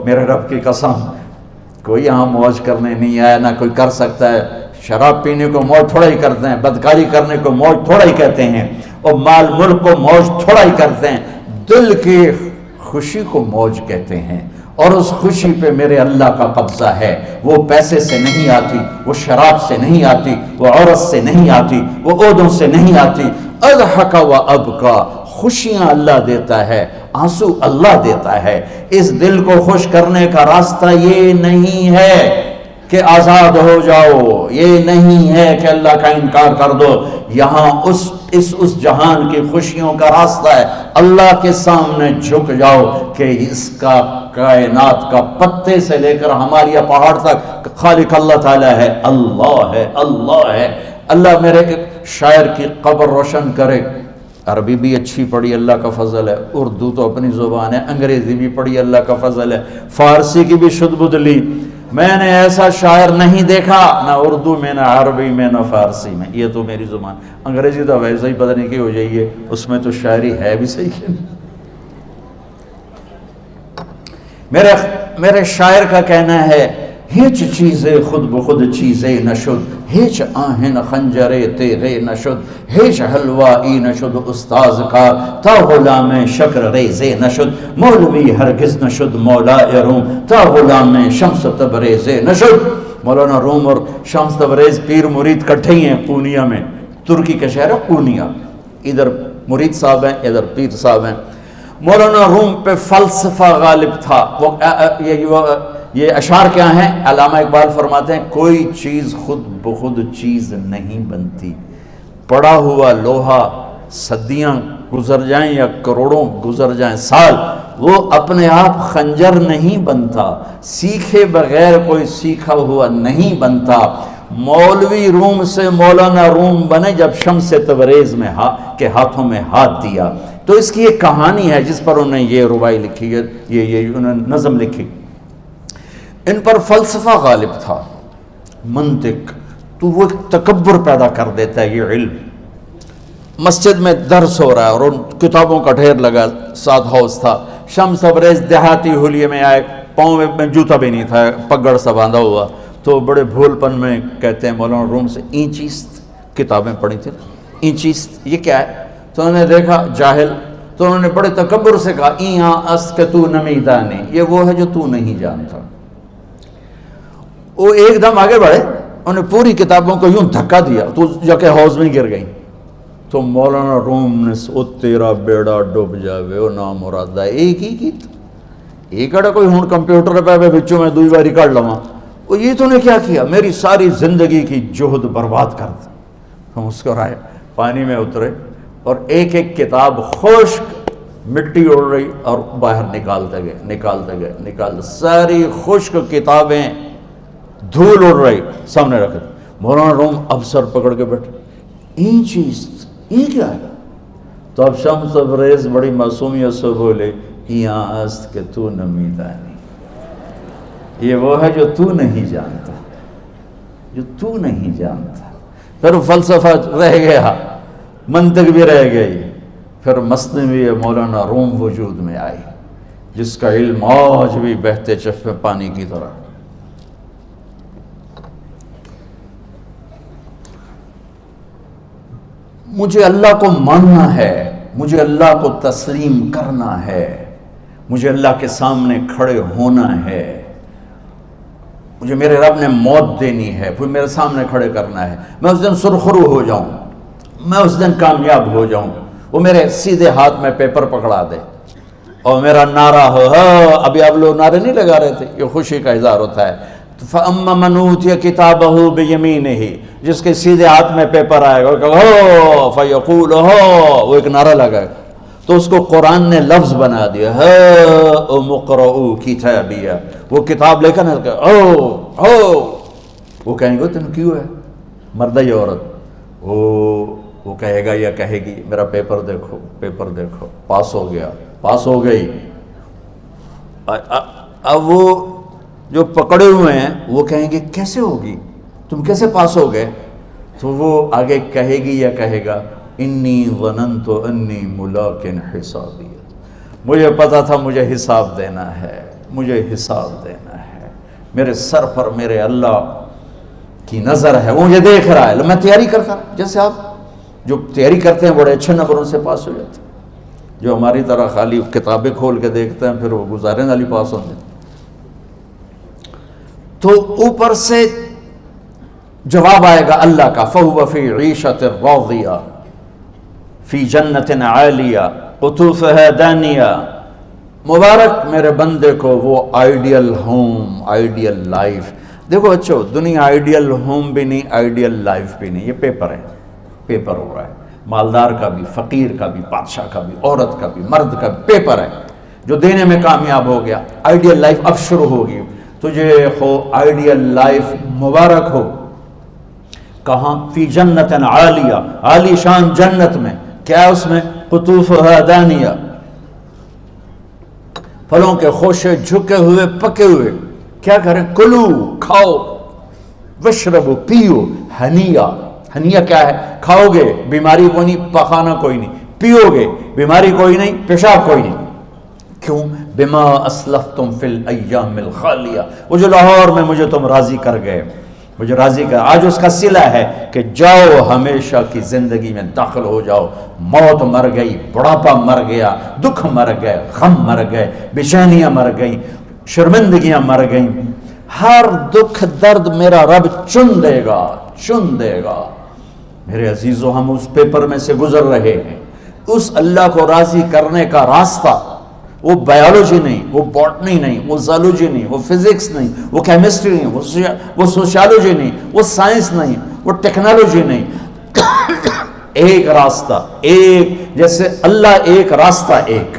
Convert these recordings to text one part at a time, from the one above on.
میرے رب کی قسم کوئی یہاں موج کرنے نہیں آیا، نہ کوئی کر سکتا ہے۔ شراب پینے کو موج تھوڑا ہی کرتے ہیں، بدکاری کرنے کو موج تھوڑا ہی کہتے ہیں، اور مال ملک کو موج تھوڑا ہی کرتے ہیں، دل کی خوشی کو موج کہتے ہیں۔ اور اس خوشی پہ میرے اللہ کا قبضہ ہے، وہ پیسے سے نہیں آتی، وہ شراب سے نہیں آتی، وہ عورت سے نہیں آتی، وہ عہدوں سے نہیں آتی۔ اضحک و ابکا، خوشیاں اللہ دیتا ہے، آنسو اللہ دیتا ہے۔ اس دل کو خوش کرنے کا راستہ یہ نہیں ہے کہ آزاد ہو جاؤ، یہ نہیں ہے کہ اللہ کا انکار کر دو۔ یہاں اس جہان کی خوشیوں کا راستہ ہے، اللہ کے سامنے جھک جاؤ کہ اس کا کائنات کا پتے سے لے کر ہماری پہاڑ تک خالق اللہ تعالیٰ ہے، اللہ ہے، اللہ ہے۔ اللہ میرے شاعر کی قبر روشن کرے۔ عربی بھی اچھی پڑھی، اللہ کا فضل ہے، اردو تو اپنی زبان ہے، انگریزی بھی پڑھی، اللہ کا فضل ہے، فارسی کی بھی شد بد لی۔ میں نے ایسا شاعر نہیں دیکھا، نہ اردو میں، نہ عربی میں، نہ فارسی میں، یہ تو میری زبان۔ انگریزی تو ویسے ہی پتہ نہیں کی ہو جائیے، اس میں تو شاعری ہے بھی صحیح ہے۔ میرے شاعر کا کہنا ہے، ہیچ چیزیں خود بخود چیزیں نشد، ہیچ آہن خنجرے تیغے نشد، ہیچ حلوائی نشد استاذ کا، تا غلام شکر ریزے نشد، مولوی ہرگز نشد مولا روم، تا غلام شمس تبریز نشد۔ مولانا روم اور شمس تبریز پیر مرید کٹھے ہی ہیں پونیا میں، ترکی کا شہر ہے پونیا، ادھر مرید صاحب ہیں، ادھر پیر صاحب ہیں۔ مولانا روم پہ فلسفہ غالب تھا۔ یہ اشعار کیا ہیں؟ علامہ اقبال فرماتے ہیں، کوئی چیز خود بخود چیز نہیں بنتی، پڑا ہوا لوہا صدیاں گزر جائیں یا کروڑوں گزر جائیں سال، وہ اپنے آپ خنجر نہیں بنتا، سیکھے بغیر کوئی سیکھا ہوا نہیں بنتا۔ مولوی روم سے مولانا روم بنے جب شمس تبریز میں کے ہاتھوں میں ہاتھ دیا۔ تو اس کی ایک کہانی ہے جس پر انہوں نے یہ ربائی لکھی ہے، یہ انہوں نے نظم لکھی۔ ان پر فلسفہ غالب تھا، منطق، تو وہ تکبر پیدا کر دیتا ہے یہ علم۔ مسجد میں درس ہو رہا ہے اور ان کتابوں کا ڈھیر لگا، ساتھ ہاؤس تھا۔ شمس تبریز دیہاتی حلیے میں آئے، پاؤں میں جوتا بھی نہیں تھا، پگڑ سا باندھا ہوا، تو بڑے بھول پن میں کہتے ہیں مولانا روم سے، اینچیست کتابیں پڑھی تھی، اینچیست یہ کیا ہے؟ تو انہوں نے دیکھا جاہل، تو انہوں نے بڑے تکبر سے کہا، ایہاں اس کہ تو نمیدانی، یہ وہ ہے جو تو نہیں جانتا۔ وہ ایک دم آگے بڑھے، انہوں نے پوری کتابوں کو یوں دھکا دیا تو جا کے حوض میں گر گئی۔ تو مولانا روم نے او تیرا بیڑا ڈوب جاوے او نام مرادہ، ایک ہی کی ایک اڑا کوئی ہون کمپیوٹر پہ بچوں میں دوئی باری کر لواں، وہ یہ تو نے کیا کیا، میری ساری زندگی کی جہد برباد کر دی۔ ہم مسکرائے، پانی میں اترے اور ایک ایک کتاب خشک مٹی اڑ رہی اور باہر نکالتے گئے، ساری خشک کتابیں دھول اڑ رہی سامنے رکھے۔ مولانا روم اب سر پکڑ کے بیٹھے، این چیز یہ کیا ہے؟ تو اب شمس تبریز بڑی معصومیت سے بولے، یہاں است کہ تو نمیدانی، یہ وہ ہے جو تو نہیں جانتا، جو تو نہیں جانتا۔ پھر فلسفہ رہ گیا، منطق بھی رہ گئی، پھر مثنوی مولانا روم وجود میں آئی، جس کا علم آج بھی بہتے چشمے پانی کی طرح۔ مجھے اللہ کو ماننا ہے، مجھے اللہ کو تسلیم کرنا ہے، مجھے اللہ کے سامنے کھڑے ہونا ہے، مجھے میرے رب نے موت دینی ہے، پھر میرے سامنے کھڑے کرنا ہے، میں اس دن سرخرو ہو جاؤں، میں اس دن کامیاب ہو جاؤں، وہ میرے سیدھے ہاتھ میں پیپر پکڑا دے اور میرا نعرہ ہو، ابھی آپ لوگ نعرے نہیں لگا رہے تھے، یہ خوشی کا اظہار ہوتا ہے۔ فَأَمَّا مَنْ أُوتِيَ كِتَابَهُ بِيَمِينِهِ، جس کے سیدھے ہاتھ میں پیپر آئے گا، فَيَقُولُ وہ ایک نعرہ لگائے گا، تو اس کو قرآن نے لفظ بنا دیا، هَاؤْمُ اقْرَءُوا كِتَابِيَهْ، وہ کتاب لے کر وہ کہیں گے تم کیوں ہے، مرد یا عورت، وہ کہے گا یا کہے گی میرا پیپر دیکھو، پیپر دیکھو، پاس ہو گیا، پاس ہو گئی۔ اب وہ جو پکڑے ہوئے ہیں وہ کہیں گے کیسے ہوگی، تم کیسے پاس ہو گئے؟ تو وہ آگے کہے گی یا کہے گا، انی ظننت انی ملاق حسابی، مجھے پتا تھا مجھے حساب دینا ہے، مجھے حساب دینا ہے، میرے سر پر میرے اللہ کی نظر ہے، وہ مجھے دیکھ رہا ہے۔ میں تیاری کرتا ہوں، جیسے آپ جو تیاری کرتے ہیں بڑے اچھے نمبروں سے پاس ہو جاتے ہیں، جو ہماری طرح خالی کتابیں کھول کے دیکھتے ہیں پھر وہ گزارے والی پاس ہوتے ہیں۔ تو اوپر سے جواب آئے گا اللہ کا، فَهُوَ فِي عِيشَةٍ رَاضِيَةٍ فِي جَنَّةٍ عَالِيَةٍ قُطُوفُهَا دَانِيَةٌ۔ مبارک میرے بندے کو وہ آئیڈیل ہوم، آئیڈیل لائف۔ دیکھو بچو، دنیا آئیڈیل ہوم بھی نہیں، آئیڈیل لائف بھی نہیں، یہ پیپر ہے، پیپر ہو رہا ہے، مالدار کا بھی، فقیر کا بھی، بادشاہ کا بھی، عورت کا بھی، مرد کا بھی پیپر ہے۔ جو دینے میں کامیاب ہو گیا، آئیڈیل لائف اب شروع ہوگی۔ تجھے ہو آئیڈیل لائف مبارک ہو۔ کہاں؟ فی جنت عالیہ، عالی شان جنت میں، کیا اس میں؟ قطوفها دانیہ، پھلوں کے خوشے جھکے ہوئے پکے ہوئے۔ کیا کریں؟ کلو، کھاؤ، وشربو، پیو، ہنیا۔ ہنیا کیا ہے؟ کھاؤ گے بیماری کوئی نہیں، پخانا کوئی نہیں، پیو گے بیماری کوئی نہیں، پیشاب کوئی نہیں۔ کیوں؟ بما اسلفتم فی الایام الخالیہ، وہ جو لاہور میں مجھے تم راضی کر گئے، مجھے راضی کر، آج اس کا صلہ ہے کہ جاؤ ہمیشہ کی زندگی میں داخل ہو جاؤ۔ موت مر گئی، بڑھاپا مر گیا، دکھ مر گئے، غم مر گئے، بے-چینیاں مر گئیں، شرمندگیاں مر گئیں۔ ہر دکھ درد میرا رب چن دے گا، چن دے گا۔ میرے عزیزو، ہم اس پیپر میں سے گزر رہے ہیں۔ اس اللہ کو راضی کرنے کا راستہ، وہ بایولوجی نہیں، وہ باٹنی نہیں، وہ زالوجی نہیں، وہ فزکس نہیں، وہ کیمسٹری نہیں، وہ سوشیالوجی نہیں، وہ سائنس نہیں، وہ ٹیکنالوجی نہیں۔ ایک راستہ، ایک، جیسے اللہ ایک، راستہ ایک،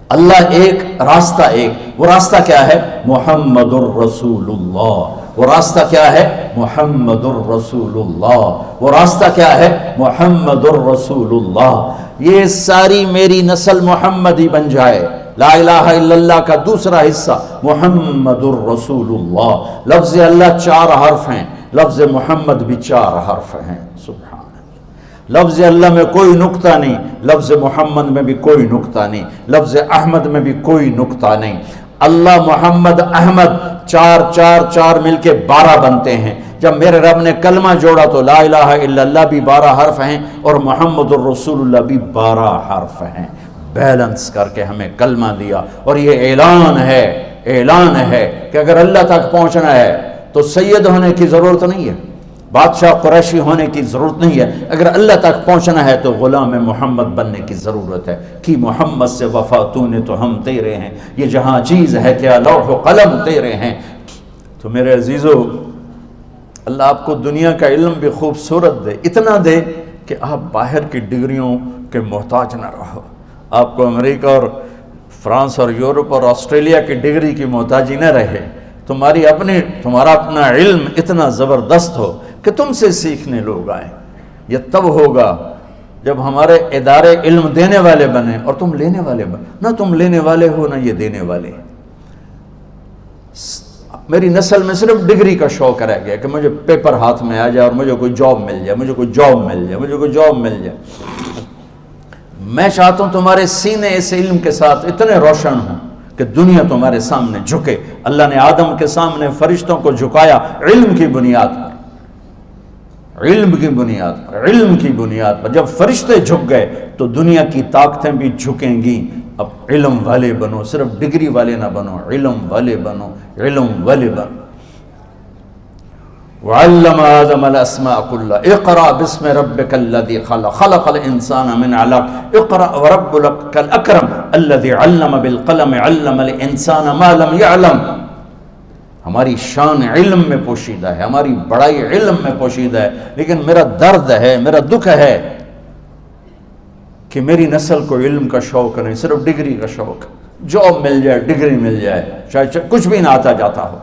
اللہ ایک، راستہ ایک۔ وہ راستہ کیا ہے؟ محمد الرسول اللہ۔ وہ راستہ کیا ہے؟ محمد الرسول اللہ۔ وہ راستہ کیا ہے؟ محمد الرسول اللہ۔ یہ ساری میری نسل محمدی بن جائے۔ لا الہ الا اللہ کا دوسرا حصہ محمد الرسول اللہ۔ لفظ اللہ 4 حرف ہیں، لفظ محمد بھی 4 حرف ہیں۔ سبحان اللہ۔ لفظ اللہ میں کوئی نقطہ نہیں، لفظ محمد میں بھی کوئی نقطہ نہیں، لفظ احمد میں بھی کوئی نقطہ نہیں۔ اللہ، محمد، احمد، 4 4 4 مل کے 12 بنتے ہیں۔ جب میرے رب نے کلمہ جوڑا تو لا الہ الا اللہ بھی 12 حرف ہیں اور محمد الرسول اللہ بھی 12 حرف ہیں۔ بیلنس کر کے ہمیں کلمہ دیا، اور یہ اعلان ہے، اعلان ہے کہ اگر اللہ تک پہنچنا ہے تو سید ہونے کی ضرورت نہیں ہے، بادشاہ قریشی ہونے کی ضرورت نہیں ہے۔ اگر اللہ تک پہنچنا ہے تو غلام محمد بننے کی ضرورت ہے۔ کہ محمد سے وفا تو نے تو ہم تیرے ہیں، یہ جہاں چیز ہے کیا لوح و قلم تیرے ہیں۔ تو میرے عزیزو، اللہ آپ کو دنیا کا علم بھی خوبصورت دے، اتنا دے کہ آپ باہر کی ڈگریوں کے محتاج نہ رہو، آپ کو امریکہ اور فرانس اور یورپ اور آسٹریلیا کی ڈگری کی محتاجی نہ رہے، تمہارا اپنا علم اتنا زبردست ہو کہ تم سے سیکھنے لوگ آئیں۔ یہ تب ہوگا جب ہمارے ادارے علم دینے والے بنے اور تم لینے والے بنے، نہ تم لینے والے ہو نہ یہ دینے والے۔ میری نسل میں صرف ڈگری کا شوق رہ گیا کہ مجھے پیپر ہاتھ میں آ جائے اور مجھے کوئی جاب مل جائے، مجھے کوئی جاب مل جائے، مجھے کوئی جاب مل جائے۔ میں چاہتا ہوں تمہارے سینے اس علم کے ساتھ اتنے روشن ہوں کہ دنیا تمہارے سامنے جھکے۔ اللہ نے آدم کے سامنے فرشتوں کو جھکایا علم کی بنیاد پر، علم کی بنیاد پر، علم کی بنیاد پر۔ جب فرشتے جھک گئے تو دنیا کی طاقتیں بھی جھکیں گی۔ اب علم والے بنو، صرف ڈگری والے نہ بنو، علم والے بنو، علم والے بنو۔ وعلم آدم الاسماء كلها اقرأ باسم ربك الذي خلق خلق الانسان من علق اقرأ وربك الاكرم الذي علم بالقلم علم الانسان ما لم يعلم۔ ہماری شان علم میں پوشیدہ ہے، ہماری بڑائی علم میں پوشیدہ ہے، لیکن میرا درد ہے، میرا دکھ ہے کہ میری نسل کو علم کا شوق نہیں، صرف ڈگری کا شوق۔ جاب مل جائے، ڈگری مل جائے، چاہے کچھ بھی نہ آتا جاتا ہو۔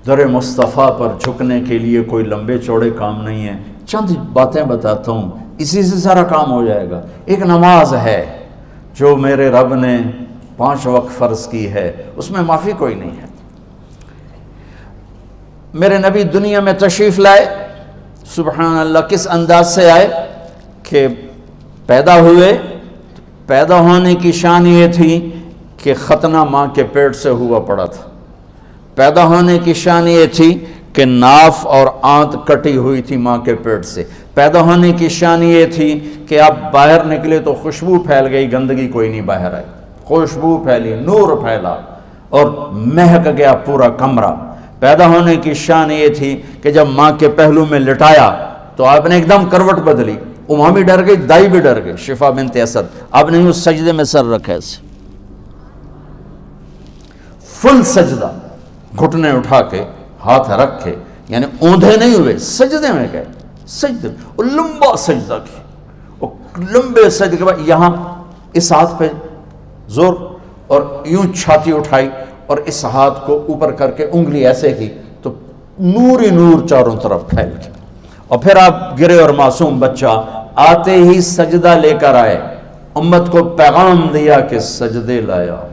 در مصطفیٰ پر جھکنے کے لیے کوئی لمبے چوڑے کام نہیں ہیں، چند باتیں بتاتا ہوں، اسی سے سارا کام ہو جائے گا۔ ایک نماز ہے جو میرے رب نے 5 وقت فرض کی ہے، اس میں معافی کوئی نہیں ہے۔ میرے نبی دنیا میں تشریف لائے، سبحان اللہ، کس انداز سے آئے کہ پیدا ہوئے، پیدا ہونے کی شان یہ تھی کہ ختنہ ماں کے پیٹ سے ہوا پڑا تھا. پیدا ہونے کی شان یہ تھی کہ ناف اور آنت کٹی ہوئی تھی ماں کے پیٹ سے. پیدا ہونے کی شان یہ تھی کہ آپ باہر نکلے تو خوشبو پھیل گئی, گندگی کوئی نہیں باہر آئی, خوشبو پھیلی, نور پھیلا اور مہک گیا پورا کمرہ. پیدا ہونے کی شان یہ تھی کہ جب ماں کے پہلو میں لٹایا تو آپ نے ایک دم کروٹ بدلی. اماں بھی ڈر گئی, دائی بھی ڈر گئی, شفا بنت اسد. آپ نے اس سجدے میں سر رکھا ایسے فل سجدہ, گھٹنے اٹھا کے ہاتھ رکھ کے, یعنی اوندھے نہیں ہوئے, سجدے میں گئے. سجدے اور لمبا سجدہ کی, اور لمبے سجدے کے بعد یہاں اس ہاتھ پہ زور اور یوں چھاتی اٹھائی اور اس ہاتھ کو اوپر کر کے انگلی ایسے کی تو نور ہی نور چاروں طرف پھیل گیا. اور پھر آپ گرے اور معصوم بچہ آتے ہی سجدہ لے کر آئے, امت کو پیغام دیا کہ سجدے لایا ہوں.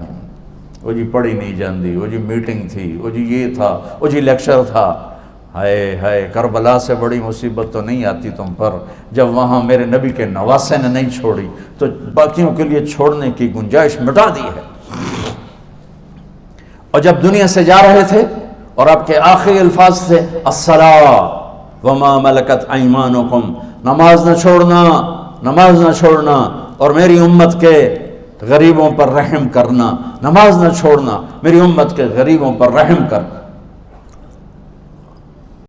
وہ جی پڑھی نہیں جاندی, وہ جی میٹنگ تھی, وہ جی یہ تھا, وہ جی لیکچر تھا. ہائے ہائے, کربلا سے بڑی مصیبت تو نہیں آتی تم پر جب وہاں میرے نبی کے نواسے نے نہیں چھوڑی تو باقیوں کے لیے چھوڑنے کی گنجائش مٹا دی ہے. اور جب دنیا سے جا رہے تھے اور آپ کے آخری الفاظ تھے الصلاۃ وما ملکت ایمانکم, نماز نہ چھوڑنا, نماز نہ چھوڑنا, اور میری امت کے غریبوں پر رحم کرنا, نماز نہ چھوڑنا, میری امت کے غریبوں پر رحم کر.